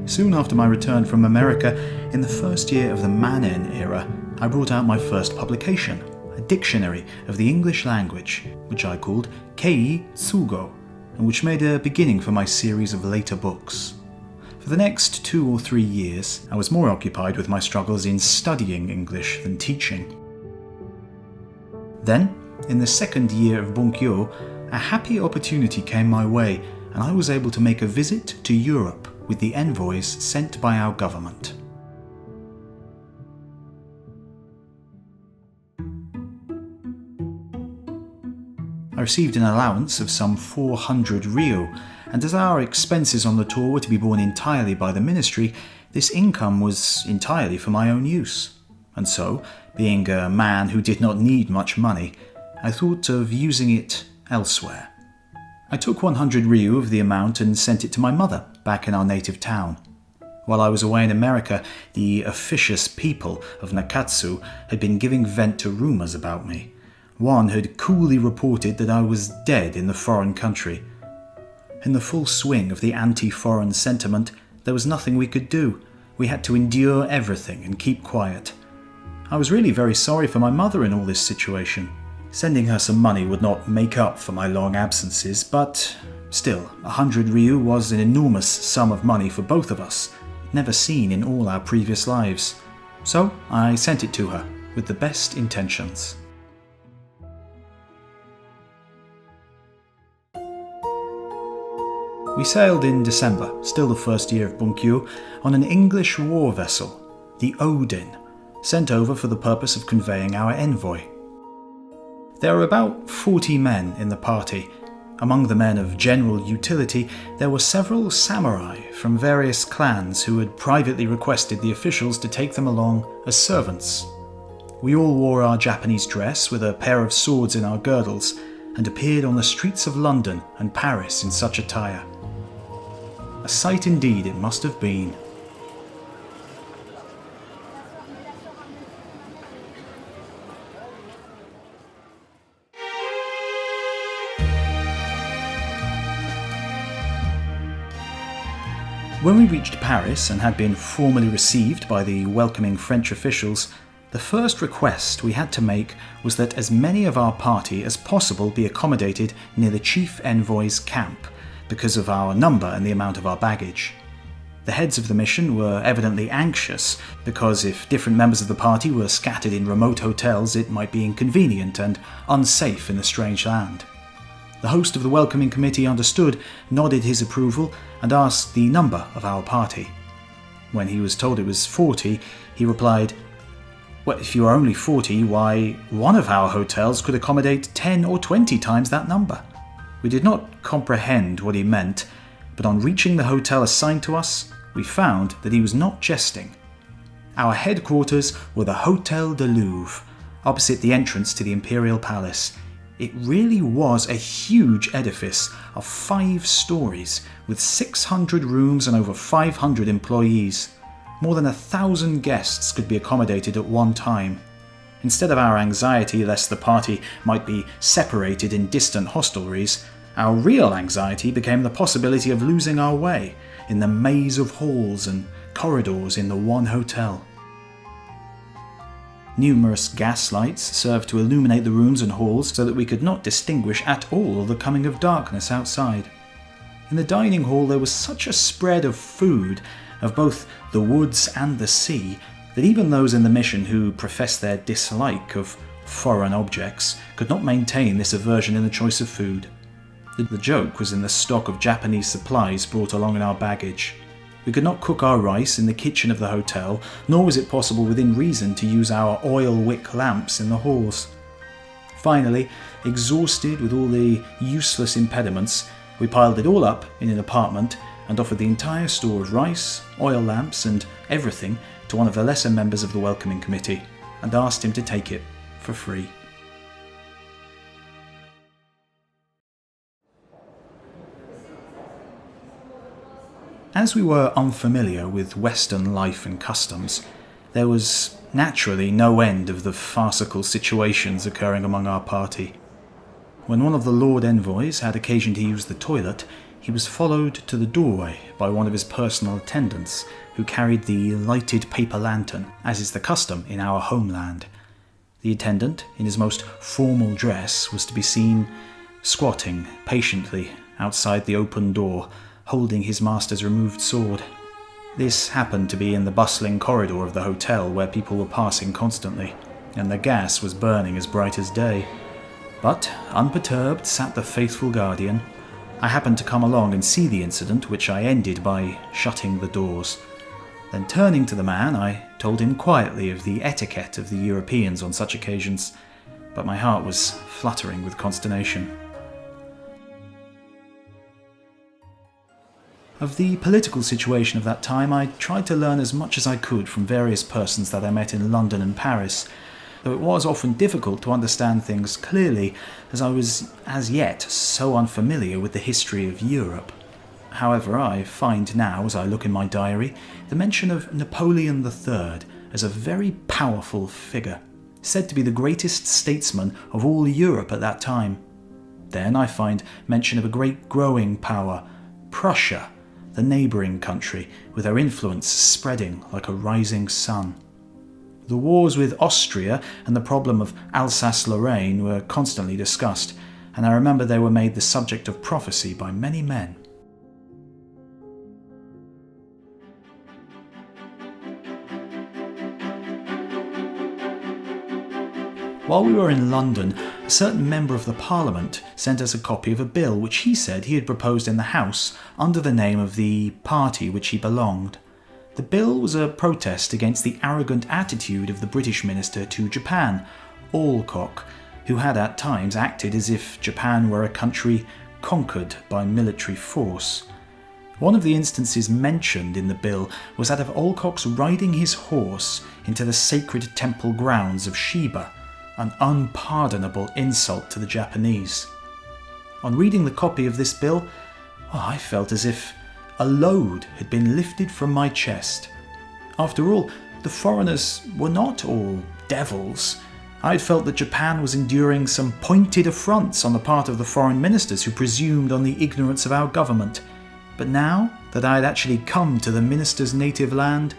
Soon after my return from America, in the first year of the Manen era, I brought out my first publication, a dictionary of the English language, which I called Kei Tsugo, and which made a beginning for my series of later books. For the next 2 or 3 years, I was more occupied with my struggles in studying English than teaching. Then, in the second year of Bunkyo, a happy opportunity came my way, and I was able to make a visit to Europe with the envoys sent by our government. I received an allowance of some 400 ryo, and as our expenses on the tour were to be borne entirely by the ministry, this income was entirely for my own use. And so, being a man who did not need much money, I thought of using it elsewhere. I took 100 ryu of the amount and sent it to my mother back in our native town. While I was away in America, the officious people of Nakatsu had been giving vent to rumours about me. One had coolly reported that I was dead in the foreign country. In the full swing of the anti-foreign sentiment, there was nothing we could do. We had to endure everything and keep quiet. I was really very sorry for my mother in all this situation. Sending her some money would not make up for my long absences, but still, 100 ryu was an enormous sum of money for both of us, never seen in all our previous lives. So I sent it to her, with the best intentions. We sailed in December, still the first year of Bunkyo, on an English war vessel, the Odin, sent over for the purpose of conveying our envoy. There were about 40 men in the party. Among the men of general utility, there were several samurai from various clans who had privately requested the officials to take them along as servants. We all wore our Japanese dress with a pair of swords in our girdles, and appeared on the streets of London and Paris in such attire. A sight indeed it must have been. When we reached Paris and had been formally received by the welcoming French officials, the first request we had to make was that as many of our party as possible be accommodated near the chief envoy's camp, because of our number and the amount of our baggage. The heads of the mission were evidently anxious, because if different members of the party were scattered in remote hotels, it might be inconvenient and unsafe in the strange land. The host of the welcoming committee understood, nodded his approval, and asked the number of our party. When he was told it was 40, he replied, "Well, if you are only 40, why, one of our hotels could accommodate 10 or 20 times that number." We did not comprehend what he meant, but on reaching the hotel assigned to us, we found that he was not jesting. Our headquarters were the Hôtel du Louvre, opposite the entrance to the Imperial Palace. It really was a huge edifice of 5 stories, with 600 rooms and over 500 employees. More than 1,000 guests could be accommodated at one time. Instead of our anxiety lest the party might be separated in distant hostelries, our real anxiety became the possibility of losing our way in the maze of halls and corridors in the one hotel. Numerous gas lights served to illuminate the rooms and halls so that we could not distinguish at all the coming of darkness outside. In the dining hall there was such a spread of food, of both the woods and the sea, that even those in the mission who professed their dislike of foreign objects could not maintain this aversion in the choice of food. The joke was in the stock of Japanese supplies brought along in our baggage. We could not cook our rice in the kitchen of the hotel, nor was it possible within reason to use our oil wick lamps in the halls. Finally, exhausted with all the useless impediments, we piled it all up in an apartment and offered the entire store of rice, oil lamps and everything to one of the lesser members of the welcoming committee, and asked him to take it for free. As we were unfamiliar with Western life and customs, there was naturally no end of the farcical situations occurring among our party. When one of the Lord Envoys had occasion to use the toilet, he was followed to the doorway by one of his personal attendants, who carried the lighted paper lantern, as is the custom in our homeland. The attendant, in his most formal dress, was to be seen squatting patiently outside the open door, holding his master's removed sword. This happened to be in the bustling corridor of the hotel, where people were passing constantly, and the gas was burning as bright as day. But, unperturbed, sat the faithful guardian. I happened to come along and see the incident, which I ended by shutting the doors. Then turning to the man, I told him quietly of the etiquette of the Europeans on such occasions, but my heart was fluttering with consternation. Of the political situation of that time, I tried to learn as much as I could from various persons that I met in London and Paris, though it was often difficult to understand things clearly, as I was as yet so unfamiliar with the history of Europe. However, I find now, as I look in my diary, the mention of Napoleon III as a very powerful figure, said to be the greatest statesman of all Europe at that time. Then I find mention of a great growing power, Prussia, the neighbouring country, with her influence spreading like a rising sun. The wars with Austria and the problem of Alsace-Lorraine were constantly discussed, and I remember they were made the subject of prophecy by many men. While we were in London, a certain member of the Parliament sent us a copy of a bill which he said he had proposed in the House under the name of the party which he belonged. The bill was a protest against the arrogant attitude of the British minister to Japan, Alcock, who had at times acted as if Japan were a country conquered by military force. One of the instances mentioned in the bill was that of Alcock's riding his horse into the sacred temple grounds of Shiba, an unpardonable insult to the Japanese. On reading the copy of this bill, I felt as if a load had been lifted from my chest. After all, the foreigners were not all devils. I had felt that Japan was enduring some pointed affronts on the part of the foreign ministers who presumed on the ignorance of our government. But now that I had actually come to the minister's native land,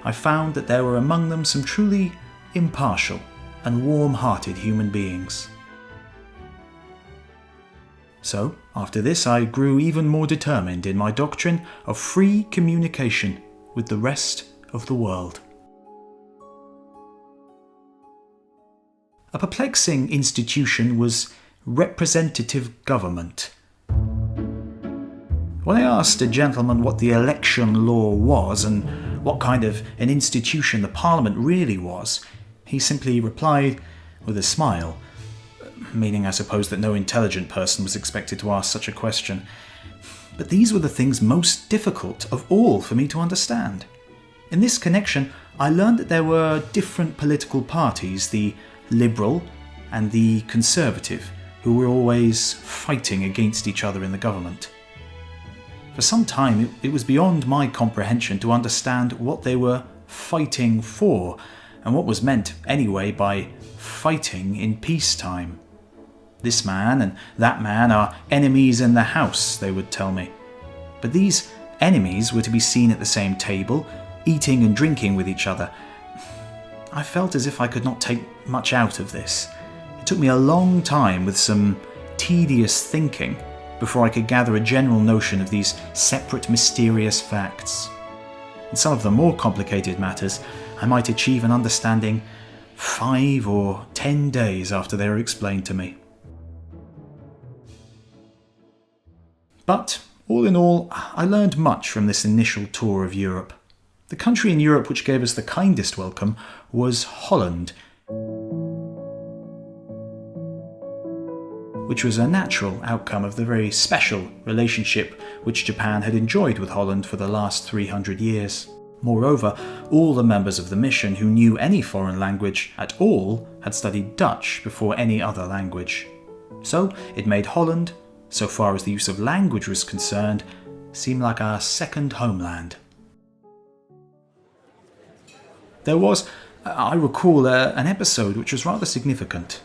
I found that there were among them some truly impartial and warm-hearted human beings. So, after this, I grew even more determined in my doctrine of free communication with the rest of the world. A perplexing institution was representative government. When I asked a gentleman what the election law was and what kind of an institution the Parliament really was, he simply replied with a smile, meaning I suppose that no intelligent person was expected to ask such a question. But these were the things most difficult of all for me to understand. In this connection, I learned that there were different political parties, the Liberal and the Conservative, who were always fighting against each other in the government. For some time, it was beyond my comprehension to understand what they were fighting for, and what was meant anyway by fighting in peacetime. This man and that man are enemies in the house, they would tell me. But these enemies were to be seen at the same table, eating and drinking with each other. I felt as if I could not take much out of this. It took me a long time with some tedious thinking before I could gather a general notion of these separate mysterious facts. In some of the more complicated matters, I might achieve an understanding 5 or 10 days after they were explained to me. But, all in all, I learned much from this initial tour of Europe. The country in Europe which gave us the kindest welcome was Holland, which was a natural outcome of the very special relationship which Japan had enjoyed with Holland for the last 300 years. Moreover, all the members of the mission who knew any foreign language at all had studied Dutch before any other language. So it made Holland, so far as the use of language was concerned, seem like our second homeland. There was, I recall, an episode which was rather significant.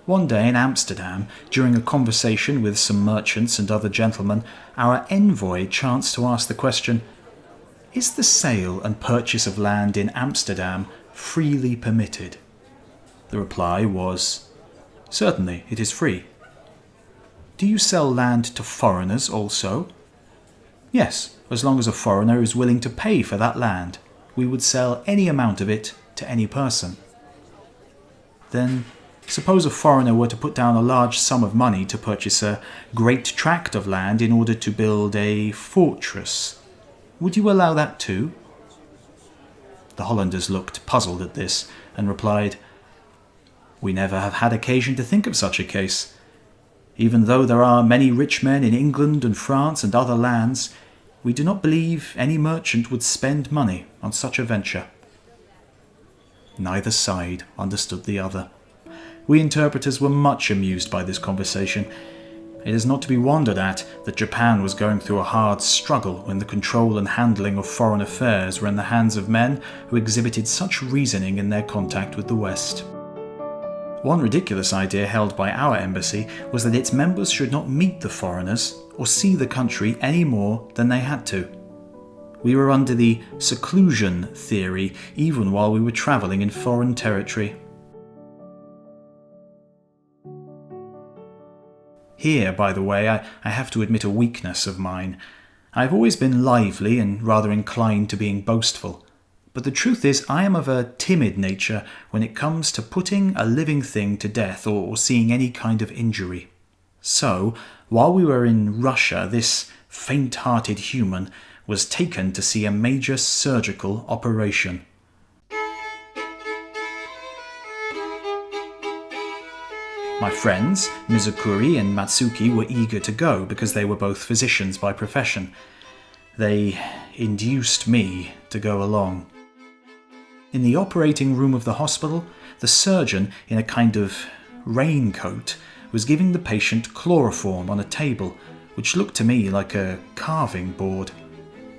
One day in Amsterdam, during a conversation with some merchants and other gentlemen, our envoy chanced to ask the question, "Is the sale and purchase of land in Amsterdam freely permitted?" The reply was, "Certainly, it is free." "Do you sell land to foreigners also?" "Yes, as long as a foreigner is willing to pay for that land. We would sell any amount of it to any person." "Then, suppose a foreigner were to put down a large sum of money to purchase a great tract of land in order to build a fortress. Would you allow that too?" The Hollanders looked puzzled at this and replied, "We never have had occasion to think of such a case. Even though there are many rich men in England and France and other lands, we do not believe any merchant would spend money on such a venture." Neither side understood the other. We interpreters were much amused by this conversation. It is not to be wondered at that Japan was going through a hard struggle when the control and handling of foreign affairs were in the hands of men who exhibited such reasoning in their contact with the West. One ridiculous idea held by our embassy was that its members should not meet the foreigners or see the country any more than they had to. We were under the seclusion theory even while we were travelling in foreign territory. Here, by the way, I have to admit a weakness of mine. I have always been lively and rather inclined to being boastful. But the truth is, I am of a timid nature when it comes to putting a living thing to death or seeing any kind of injury. So, while we were in Russia, this faint-hearted human was taken to see a major surgical operation. My friends, Mizukuri and Matsuki, were eager to go because they were both physicians by profession. They induced me to go along. In the operating room of the hospital, the surgeon, in a kind of raincoat, was giving the patient chloroform on a table, which looked to me like a carving board.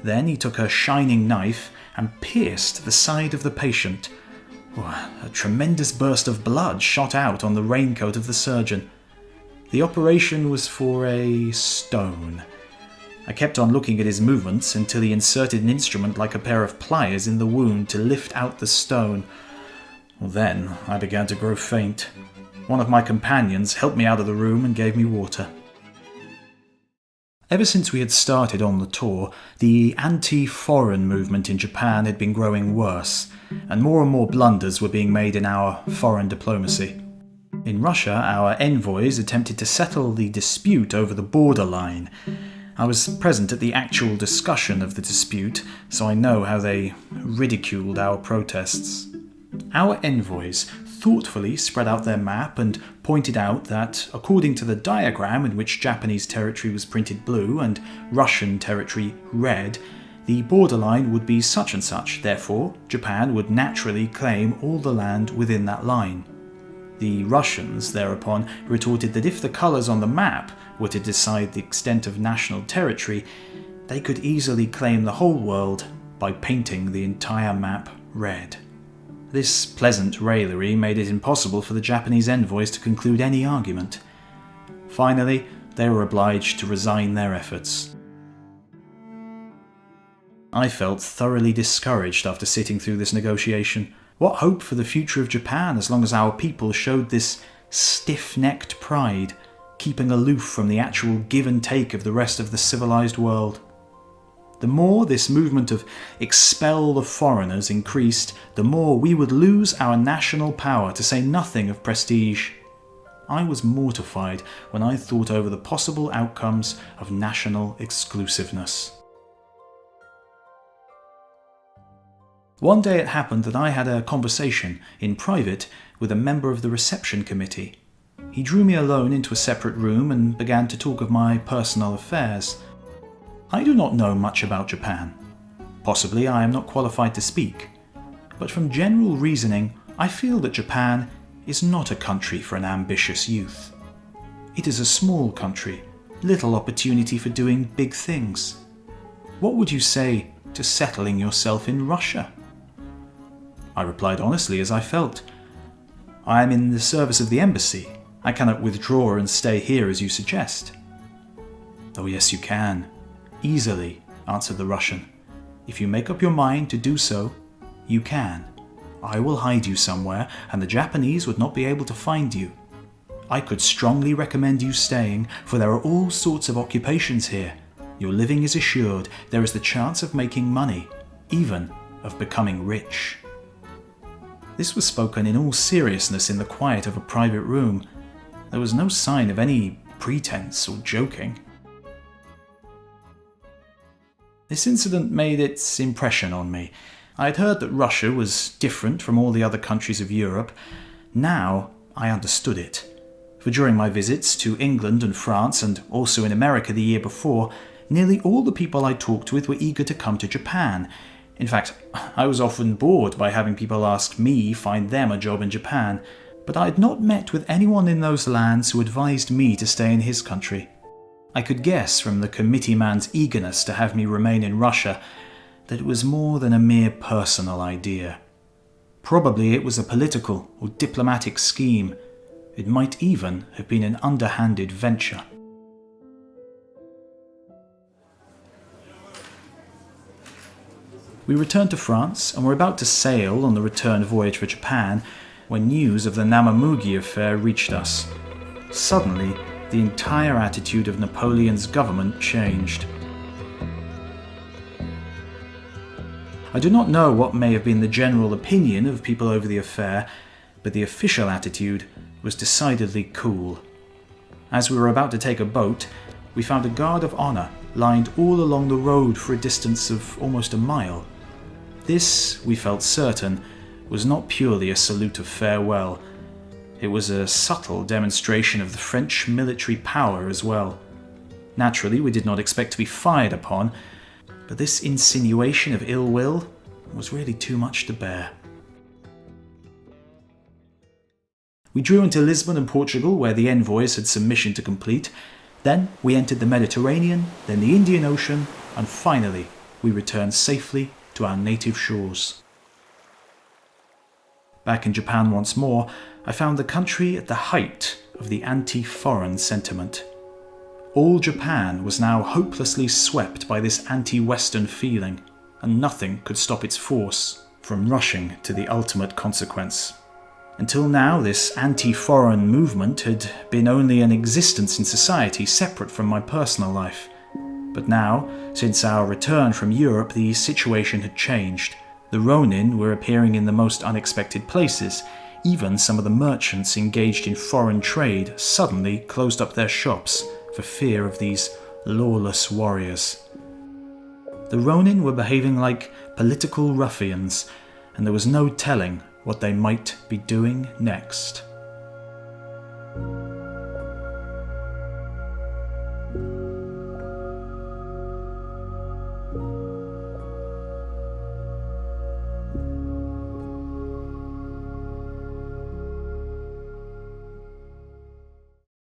Then he took a shining knife and pierced the side of the patient. A tremendous burst of blood shot out on the raincoat of the surgeon. The operation was for a stone. I kept on looking at his movements until he inserted an instrument like a pair of pliers in the wound to lift out the stone. Then I began to grow faint. One of my companions helped me out of the room and gave me water. Ever since we had started on the tour, the anti-foreign movement in Japan had been growing worse, and more blunders were being made in our foreign diplomacy. In Russia, our envoys attempted to settle the dispute over the borderline. I was present at the actual discussion of the dispute, so I know how they ridiculed our protests. Our envoys thoughtfully spread out their map and pointed out that, according to the diagram in which Japanese territory was printed blue and Russian territory red, the borderline would be such and such, therefore Japan would naturally claim all the land within that line. The Russians thereupon retorted that if the colours on the map were to decide the extent of national territory, they could easily claim the whole world by painting the entire map red. This pleasant raillery made it impossible for the Japanese envoys to conclude any argument. Finally, they were obliged to resign their efforts. I felt thoroughly discouraged after sitting through this negotiation. What hope for the future of Japan as long as our people showed this stiff-necked pride, keeping aloof from the actual give and take of the rest of the civilized world? The more this movement of expel the foreigners increased, the more we would lose our national power, to say nothing of prestige. I was mortified when I thought over the possible outcomes of national exclusiveness. One day it happened that I had a conversation, in private, with a member of the reception committee. He drew me alone into a separate room and began to talk of my personal affairs. I do not know much about Japan. Possibly I am not qualified to speak. But from general reasoning, I feel that Japan is not a country for an ambitious youth. It is a small country, little opportunity for doing big things. What would you say to settling yourself in Russia? I replied honestly as I felt. I am in the service of the embassy. I cannot withdraw and stay here as you suggest." "Oh yes, you can. Easily," answered the Russian. "If you make up your mind to do so, you can. I will hide you somewhere, and the Japanese would not be able to find you. I could strongly recommend you staying, for there are all sorts of occupations here. Your living is assured, there is the chance of making money, even of becoming rich." This was spoken in all seriousness in the quiet of a private room. There was no sign of any pretense or joking. This incident made its impression on me. I had heard that Russia was different from all the other countries of Europe. Now I understood it. For during my visits to England and France, and also in America the year before, nearly all the people I talked with were eager to come to Japan. In fact, I was often bored by having people ask me find them a job in Japan, but I had not met with anyone in those lands who advised me to stay in his country. I could guess from the committee man's eagerness to have me remain in Russia that it was more than a mere personal idea. Probably it was a political or diplomatic scheme. It might even have been an underhanded venture. We returned to France and were about to sail on the return voyage for Japan when news of the Namamugi affair reached us. Suddenly, the entire attitude of Napoleon's government changed. I do not know what may have been the general opinion of people over the affair, but the official attitude was decidedly cool. As we were about to take a boat, we found a guard of honor lined all along the road for a distance of almost a mile. This, we felt certain, was not purely a salute of farewell. It was a subtle demonstration of the French military power as well. Naturally, we did not expect to be fired upon, but this insinuation of ill will was really too much to bear. We drew into Lisbon and Portugal, where the envoys had some mission to complete. Then we entered the Mediterranean, then the Indian Ocean, and finally we returned safely to our native shores. Back in Japan once more, I found the country at the height of the anti-foreign sentiment. All Japan was now hopelessly swept by this anti-Western feeling, and nothing could stop its force from rushing to the ultimate consequence. Until now, this anti-foreign movement had been only an existence in society separate from my personal life. But now, since our return from Europe, the situation had changed. The Ronin were appearing in the most unexpected places. Even some of the merchants engaged in foreign trade suddenly closed up their shops for fear of these lawless warriors. The Ronin were behaving like political ruffians, and there was no telling what they might be doing next.